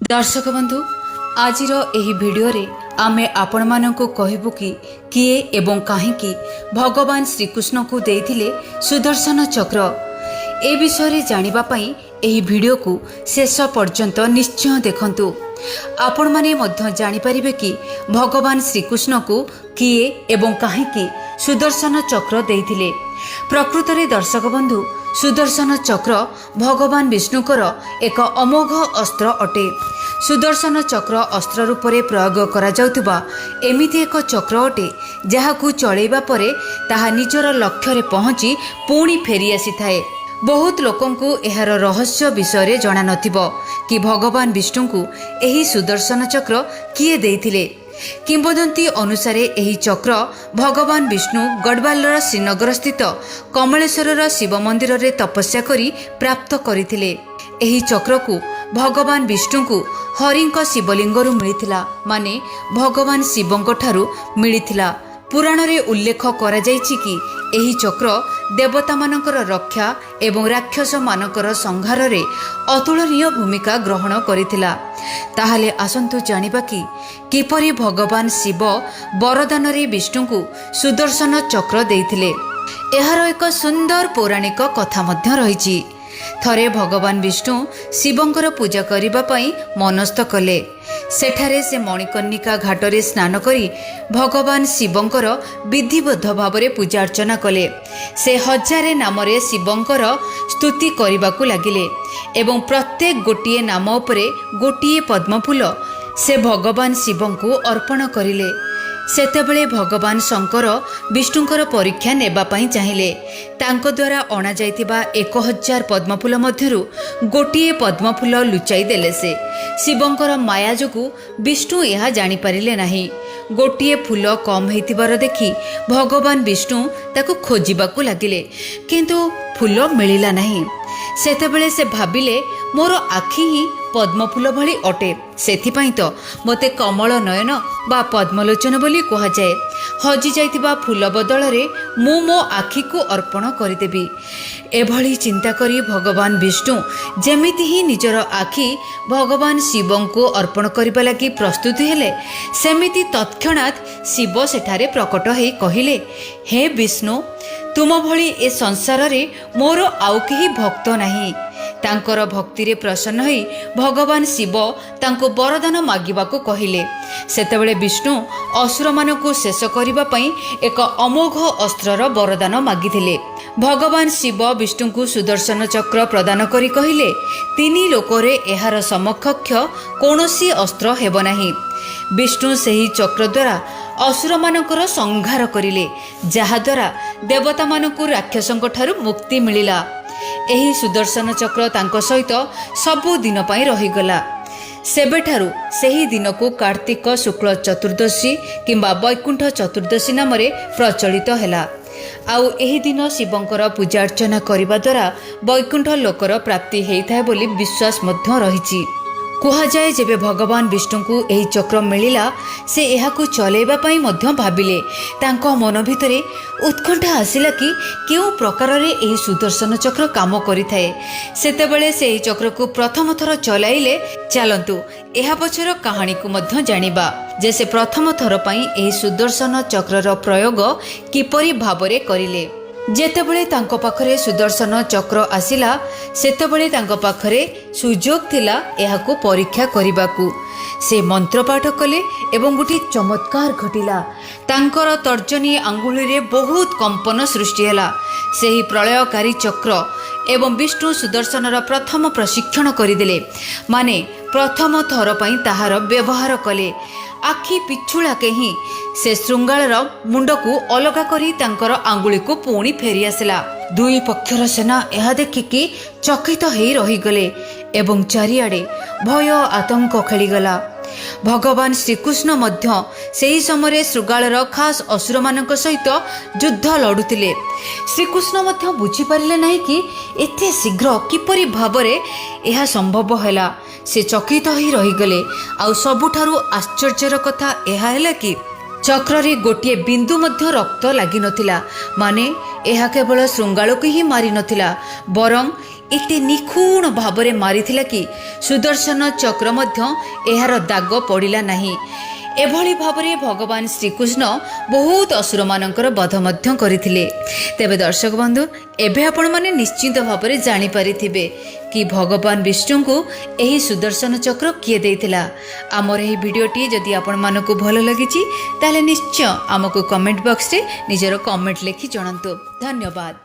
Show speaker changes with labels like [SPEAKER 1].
[SPEAKER 1] दर्शक बंधु आजिर एही भिडियो रे आमे आपण मानकु कहबु कि किए एवं काहेकि भगवान श्रीकृष्ण को देइथिले सुदर्शन चक्र। ए विषय रे जानिबा पई एही भिडियो को शेष पर्यंत निश्चय देखंतु। आपण माने मध्य जानि परिबे कि भगवान श्रीकृष्ण को किए एवं काहेकि सुदर्शन चक्र देइथिले। प्रकृत रे दर्शक बंधु सुदर्शन चक्र भगवान विष्णुकर एक अमोघ अस्त्र अटे। सुदर्शन चक्र अस्त्र रूप में प्रयोग करा जाउतबा एमिति एक चक्र अटे जहाकू चलैबा परे ताहा निजर लक्ष्य रे पहुँची पुणी फेरी आसी थाए। बहुत लोकंकु एहार रहस्य विषय रे जणा नथिबो कि भगवान विष्णु को एही सुदर्शन चक्र किए देइथिले। किंवदंती अनुसारे एही चक्र भगवान विष्णु गढ़वालर श्रीनगर स्थित कमलेश्वर शिव मंदिर रे तपस्या करी प्राप्त करथिले। एही चक्र को भगवान विष्णु को हरिंक शिवलिंगरु मिलिथिला, माने भगवान शिवंक ठारू मिलिथिला। पुराण रे उल्लेख करा जायछि कि एही चक्र देवता मानकर रक्षा एवं राक्षस मानकर संहार रे अतुलनीय भूमिका ग्रहण करिथिला। ताहाले आसंतु जानिबा कि किपरि भगवान शिव वरदान रे विष्णु को सुदर्शन चक्र देइथिले। एहार एक सुंदर पौराणिक कथा मध्य रहिछि। थरे भगवान विष्णु शिवंकर पूजा करिबा पई मनस्थ कले। सेठारे से मणिकर्णिका घाटरे स्नान करी भगवान शिवंकर विधिबद्ध भावरे पूजा अर्चना कले। से हजारे नामरे शिवंकर स्तुति करिबाकू लागिले एवं प्रत्येक गोटिए नाम उपरे गोटिए पद्मफूल से भगवान शिवंकू अर्पण करिले। सेतेबेले भगवान शंकर विष्णुଙ୍କର परीक्षा नेबा पई चाहिले। तांको द्वारा अणा जाइतिबा 1000 पद्मफूल मध्यरु गोटिए पद्मफूल लुचाई देले। से शिवंकर माया जोगु विष्णु यह जानि पारिले नाही। गोटिए फूल कम हेतिबार देखि भगवान विष्णु ताकु खोजिबाकू लागिले, किंतु फूल मिलिला नाही। सेतेबेले से भाबिले मोर आखि ही पद्मफूल भली अटे, सेथिपाई तो मते कमल नयन बा पद्मलोचन बोली कहा जाए। हजि जाइतिबा फूल बदल रे मु मो आखि को अर्पण करिदेबी। एभली चिंता करी भगवान विष्णु जेमिति ही निजर आखि भगवान शिवं को अर्पण करिबा लागि प्रस्तुत हेले, सेमिति तत्क्षणात शिव सेठारे प्रकट हेई कहिले, हे विष्णु, तुम भली ए संसार रे मोर आउ केही भक्त नाही। तांकर भक्ति रे प्रसन्न होई भगवान शिव तांको वरदान मागिबाकू कहिले। सेतेबेले विष्णु असुर मानकू शेष करिबा पई एक अमोघ अस्त्रर वरदान मागिथिले। भगवान शिव विष्णु को सुदर्शन चक्र प्रदान करी कहिले, तिनी लोकरे एहार समकक्ष कोनोसी अस्त्र हेबो नाही। विष्णु सेही चक्र द्वारा असुर मानकर संहार करिले, जहा द्वारा देवता मानकू राक्षसंक ठारू मुक्ति मिलिला। एही सुदर्शन चक्र तांको सहित सबु दिन पई रहिगला। सेबेठारू सेही दिन को कार्तिक शुक्ल चतुर्दशी किंबा वैकुंठ चतुर्दशी नाम प्रचलित हैला। आउ एही दिन शिवंकर पूजा अर्चना करिबा द्वारा वैकुंठ लोकर प्राप्ति हेइथाय बोली विश्वास मध्य रहिछि। कुहा जाए जेबे भगवान विष्णु को एही चक्र मिलिला, से एहाकू चलेबा पई मध्य भाबिले। तांको मन भितरे उत्कंठा आसिला कि केउ प्रकार रे एही सुदर्शन चक्र काम करिथाए। सेतेबेले से एही चक्र को प्रथम थर चलाइले। चलंतु एहा पछर कहानी को मध्य जानिबा जे से प्रथम थर पई एही सुदर्शन चक्रर प्रयोग किपरि भाबरे करिले। जेतेबेले तांको पाखरे सुदर्शन चक्र आसिला, सेतेबेले तांको पाखरे सुजोग थिला एहाकू परीक्षा करिबाकू। से मंत्र पाठ कले एवं गोटे चमत्कार घटिला। तांकर तर्जनी आंगुली रे बहुत कंपन सृष्टि हैला। सेही प्रलयकारी चक्र एवं विष्णु सुदर्शनर प्रथम प्रशिक्षण करिदेले, माने प्रथम थर पई ताहार व्यवहार कले। आखि पिछुला के ही से श्रृंगालर मुंड को अलगा करी तांकर आंगुली को पुणी फेरी आसिला। दुई पक्षर सेना यह देखिकी चकित हेई रहीगले एवं चारिआडे भय आतंक खेलीगला। भगवान श्रीकृष्ण मध्य सेही समय श्रृंगालर खास असुर मानक सहित युद्ध लड़ुतिले। श्रीकृष्ण मध्य बुझी पारिले नाही कि एते शीघ्र किपरि भाबरे यह संभव हैला। से चकित ही रहीगले। आउ सबुठारु आश्चर्यर कथा यह हैला कि चक्रे गोटे बिंदु मध्य रक्त लगी नथिला, माने यह केवल श्रृंगाल को ही मारी नथिला, बरं ଏତେ ନିଖୁଣ ଭାବରେ ମାରିଥିଲା କି ସୁଦର୍ଶନ ଚକ୍ର ମଧ୍ୟ ଏହାର ଦାଗ ପଡ଼ିଲା ନାହିଁ। ଏଭଳି ଭାବରେ ଭଗବାନ ଶ୍ରୀକୃଷ୍ଣ ବହୁତ ଅସୁରମାନଙ୍କର ବଧ ମଧ୍ୟ କରିଥିଲେ। ତେବେ ଦର୍ଶକ ବନ୍ଧୁ, ଏବେ ଆପଣମାନେ ନିଶ୍ଚିତ ଭାବରେ ଜାଣିପାରିଥିବେ କି ଭଗବାନ ବିଷ୍ଣୁଙ୍କୁ ଏହି ସୁଦର୍ଶନ ଚକ୍ର କିଏ ଦେଇଥିଲା। ଆମର ଏହି ଭିଡ଼ିଓଟି ଯଦି ଆପଣମାନଙ୍କୁ ଭଲ ଲାଗିଛି ତାହେଲେ ନିଶ୍ଚୟ ଆମକୁ କମେଣ୍ଟ ବକ୍ସରେ ନିଜର କମେଣ୍ଟ ଲେଖି ଜଣାନ୍ତୁ। ଧନ୍ୟବାଦ।